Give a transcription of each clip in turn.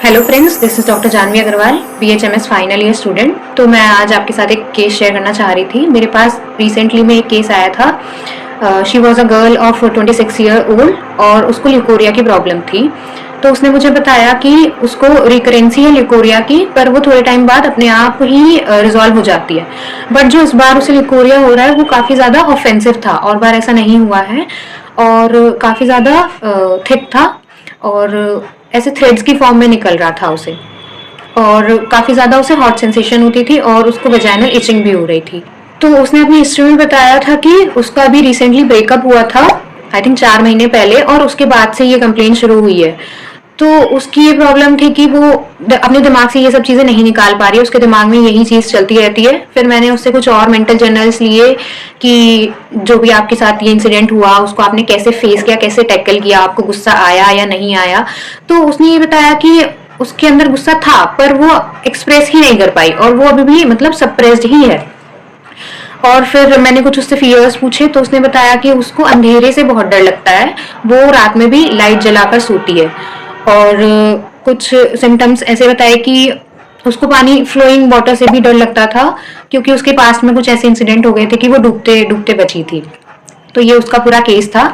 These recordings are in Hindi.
Hello friends, this is doctor Janvi Agrawal, BHMS final year student. तो मैं आज आपके साथ एक केस शेयर करना चाह रही थी। मेरे पास रिसेंटली में एक केस आया था। She was a girl of 26 year old और उसको ल्यूकोरिया की प्रॉब्लम थी। तो उसने मुझे बताया कि उसको रिकरेंसी है ल्यूकोरिया की, पर वो थोड़े टाइम बाद अपने आप ही रिजॉल्व हो जाती है। बट जो इस बार उसे ल्यूकोरिया हो रहा है वो काफ़ी ज़्यादा ऑफेंसिव था, और बार ऐसा नहीं हुआ है, और काफ़ी ज़्यादा थिक था और ऐसे थ्रेड्स की फॉर्म में निकल रहा था उसे, और काफ़ी ज़्यादा उसे हॉट सेंसेशन होती थी और उसको वेजाइनल इचिंग भी हो रही थी। तो उसने अपनी हिस्ट्री में बताया था कि उसका अभी रिसेंटली ब्रेकअप हुआ था, आई थिंक 4 महीने पहले, और उसके बाद से ये कंप्लेन शुरू हुई है। तो उसकी ये प्रॉब्लम थी कि वो अपने दिमाग से ये सब चीज़ें नहीं निकाल पा रही है, उसके दिमाग में यही चीज़ चलती रहती है। फिर मैंने उससे कुछ और मेंटल जर्नल्स लिए कि जो भी आपके साथ ये इंसिडेंट हुआ उसको आपने कैसे फेस किया, कैसे टैकल किया, आपको गुस्सा आया या नहीं आया। तो उसने ये बताया कि उसके अंदर गुस्सा था, पर वो एक्सप्रेस ही नहीं कर पाई, और वो अभी भी मतलब सप्रेस्ड ही है। और फिर मैंने कुछ उससे फियर्स पूछे, तो उसने बताया कि उसको अंधेरे से बहुत डर लगता है, वो रात में भी लाइट जलाकर सोती है। और कुछ सिम्टम्स ऐसे बताए कि उसको पानी फ्लोइंग वाटर से भी डर लगता था, क्योंकि उसके पास में कुछ ऐसे इंसिडेंट हो गए थे कि वो डूबते डूबते बची थी। तो ये उसका पूरा केस था।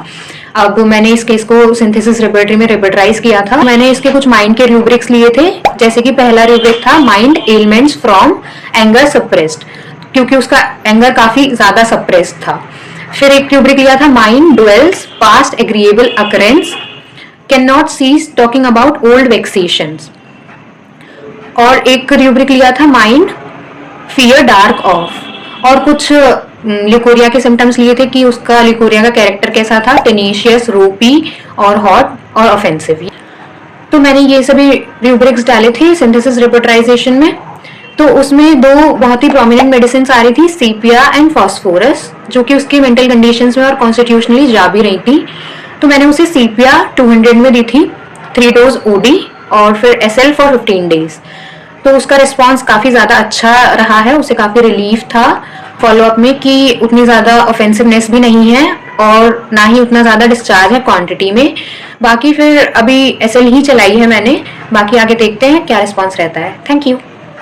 अब मैंने इस केस को सिंथेसिस रेपर्टरी में रेपर्टराइज किया था। मैंने इसके कुछ माइंड के रूब्रिक्स लिए थे, जैसे कि पहला रूब्रिक था mind elements from anger suppressed, क्योंकि उसका एंगर काफी ज्यादा सप्रेस्ड था। फिर एक रूब्रिक लिया था mind dwells past agreeable occurrence, can not cease talking about old vexations. और एक रूब्रिक लिया था माइंड फियर डार्क ऑफ। और कुछ ल्यूकोरिया के सिम्टम्स लिए थे कि उसका ल्यूकोरिया का कैरेक्टर कैसा था, टेनेशियस, रोपी और हॉट और ऑफेंसिव। तो मैंने ये सभी रूब्रिक्स डाले थे सिंथेसिस रिपोर्टराइजेशन में। तो उसमें दो बहुत ही प्रोमिनेंट मेडिसिन आ रही थी, सीपिया एंड फॉस्फोरस, जो कि उसकी मेंटल कंडीशंस में और कॉन्स्टिट्यूशनली जा भी रही थी। तो मैंने उसे सीपिया 200 में दी थी, 3 डोज OD, और फिर SL फॉर 15 डेज। तो उसका रिस्पॉन्स काफ़ी ज़्यादा अच्छा रहा है, उसे काफ़ी रिलीफ था फॉलोअप में कि उतनी ज़्यादा ऑफेंसिवनेस भी नहीं है और ना ही उतना ज़्यादा डिस्चार्ज है क्वांटिटी में। बाकी फिर अभी SL ही चलाई है मैंने, बाकी आगे देखते हैं क्या रिस्पॉन्स रहता है। Thank you.